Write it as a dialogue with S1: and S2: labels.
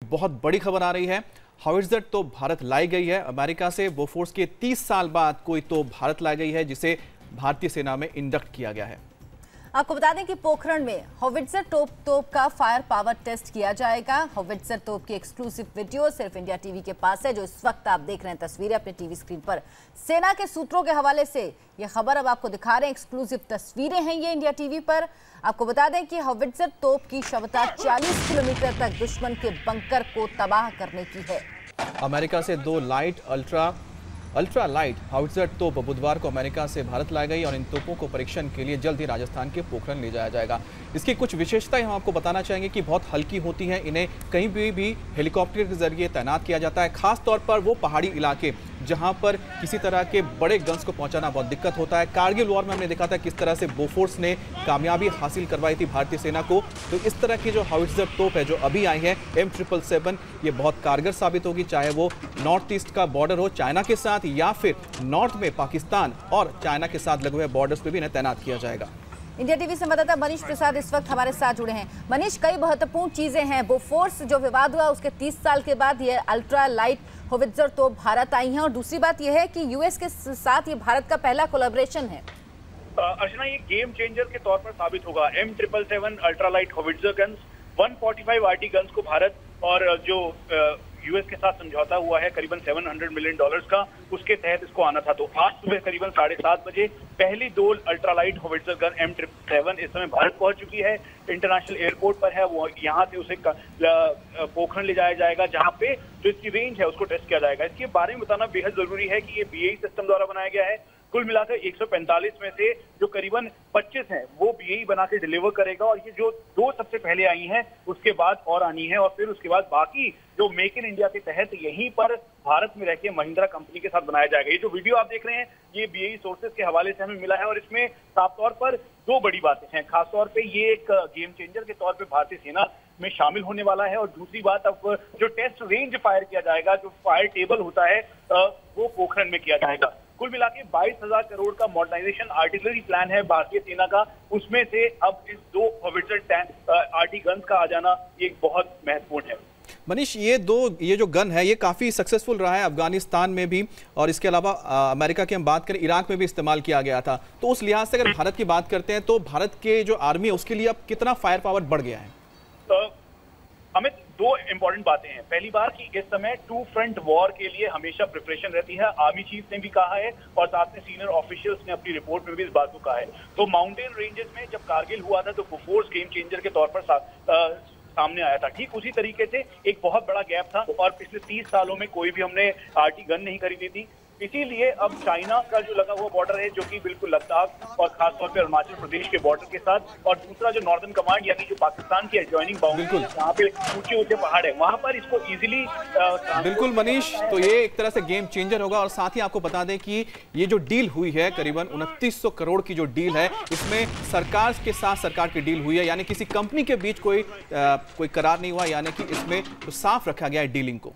S1: बहुत बड़ी खबर आ रही है। हावित्ज़र तोप भारत लाई गई है अमेरिका से। बोफोर्स के 30 साल बाद कोई तोप भारत लाई गई है जिसे भारतीय सेना में इंडक्ट किया गया है।
S2: आपको बता दें कि पोखरण में हावित्ज़र तोप का फायर पावर टेस्ट किया जाएगा। हावित्ज़र तोप की एक्सक्लूसिव वीडियो सिर्फ इंडिया टीवी के पास है, जो इस वक्त आप देख रहे हैं तस्वीरें अपने टीवी स्क्रीन पर। सेना के सूत्रों के हवाले से ये खबर अब आपको दिखा रहे हैं, एक्सक्लूसिव तस्वीरें हैं ये इंडिया टीवी पर। आपको बता दें कि हावित्ज़र तोप की क्षमता 40 किलोमीटर तक दुश्मन के बंकर को तबाह करने की है।
S1: अमेरिका से 2 लाइट अल्ट्रा लाइट हावित्ज़र तोप बुधवार को अमेरिका से भारत लाई गई और इन तोपों को परीक्षण के लिए जल्द ही राजस्थान के पोखरण ले जाया जाएगा। इसकी कुछ विशेषताएं हम आपको बताना चाहेंगे कि बहुत हल्की होती हैं, इन्हें कहीं भी हेलीकॉप्टर के जरिए तैनात किया जाता है, खास तौर पर वो पहाड़ी इलाके जहां पर किसी तरह के बड़े गन्स को पहुंचाना बहुत दिक्कत होता है। कारगिल वॉर में हमने देखा था किस तरह से बोफोर्स ने कामयाबी हासिल करवाई थी भारतीय सेना को। तो इस तरह की जो हावित्ज़र तोप है जो अभी आई है M777, ये बहुत कारगर साबित होगी, चाहे वो नॉर्थ ईस्ट का बॉर्डर हो चाइना के साथ या फिर नॉर्थ में पाकिस्तान और चाइना के साथ लगे हुए बॉर्डर्स पे भी इन्हें तैनात किया जाएगा।
S2: इंडिया टीवी संवाददाता मनीष प्रसाद इस वक्त हमारे साथ जुड़े हैं। मनीष, कई महत्वपूर्ण चीजें हैं। बोफोर्स जो विवाद हुआ उसके 30 साल के बाद ये अल्ट्रा लाइट हावित्ज़र तोप भारत आई हैं और दूसरी बात यह है कि यूएस के साथ ये भारत का पहला कोलैबोरेशन है।
S3: अर्चना, ये गेम चेंजर के तौर पर साबित होगा। M777 ultra light howitzer guns, 145 RT guns को भारत और जो यूएस के साथ समझौता हुआ है करीबन $700 मिलियन का, उसके तहत इसको आना था। तो आज सुबह करीबन 7:30 बजे पहली 2 अल्ट्रालाइट हावित्ज़र गन M777 इस समय भारत पहुंच चुकी है, इंटरनेशनल एयरपोर्ट पर है। वो यहाँ से उसे पोखरण ले जाया जाएगा, जहाँ पे जो इसकी रेंज है उसको टेस्ट किया जाएगा। इसके बारे में बताना बेहद जरूरी है कि ये BAE सिस्टम द्वारा बनाया गया है। कुल मिलाकर 145 में से जो करीबन 25 हैं वो BAE बना के डिलीवर करेगा, और ये जो 2 सबसे पहले आई हैं उसके बाद और आनी है, और फिर उसके बाद बाकी जो मेक इन इंडिया के तहत यहीं पर भारत में रहकर महिंद्रा कंपनी के साथ बनाया जाएगा। ये जो वीडियो आप देख रहे हैं ये BAE सोर्सेज के हवाले से हमें मिला है, और इसमें साफ तौर पर 2 बड़ी बातें हैं। खासतौर पे ये एक गेम चेंजर के तौर पे भारतीय सेना में शामिल होने वाला है, और दूसरी बात अब जो टेस्ट रेंज फायर किया जाएगा, जो फायर टेबल होता है वो पोखरण में किया जाएगा। कुल मिला के 22,000 करोड़ का मॉडर्नाइजेशन आर्टिलरी प्लान है भारतीय सेना का, उसमें से अब इस 2 हावित्ज़र RT गन्स का आ जाना ये बहुत महत्वपूर्ण है।
S1: मनीष, ये जो गन है ये काफ़ी सक्सेसफुल रहा है अफगानिस्तान में भी, और इसके अलावा अमेरिका की हम बात करें इराक में भी इस्तेमाल किया गया था। तो उस लिहाज से अगर भारत की बात करते हैं तो भारत के जो आर्मी है उसके लिए अब कितना फायर पावर बढ़ गया है?
S3: अमित, 2 इंपॉर्टेंट बातें हैं। पहली बात कि इस समय 2 फ्रंट वॉर के लिए हमेशा प्रिपरेशन रहती है, आर्मी चीफ ने भी कहा है और साथ में सीनियर ऑफिशियल्स ने अपनी रिपोर्ट में भी इस बात को कहा है। तो माउंटेन रेंजेस में जब कारगिल हुआ था तो बोफोर्स गेम चेंजर के तौर पर सामने आया था। ठीक उसी तरीके से एक बहुत बड़ा गैप था, और पिछले 30 सालों में कोई भी हमने RT गन नहीं खरीदी थी। इसीलिए अब चाइना का जो लगा हुआ बॉर्डर है, जो कि बिल्कुल लद्दाख और खासतौर पर अरुणाचल प्रदेश के बॉर्डर के साथ, और दूसरा जो नॉर्दर्न कमांड यानी जो पाकिस्तान की एडजॉइनिंग बाउंड्री है वहाँ पे ऊंचे पहाड़ है, वहाँ पर इसको इजीली
S1: बिल्कुल मनीष, तो ये एक तरह से गेम चेंजर होगा। और साथ ही आपको बता दें कि ये जो डील हुई है करीबन 2900 करोड़ की जो डील है, इसमें सरकार के साथ सरकार की डील हुई है, यानी किसी कंपनी के बीच कोई करार नहीं हुआ, यानी कि इसमें तो साफ रखा गया है डीलिंग को।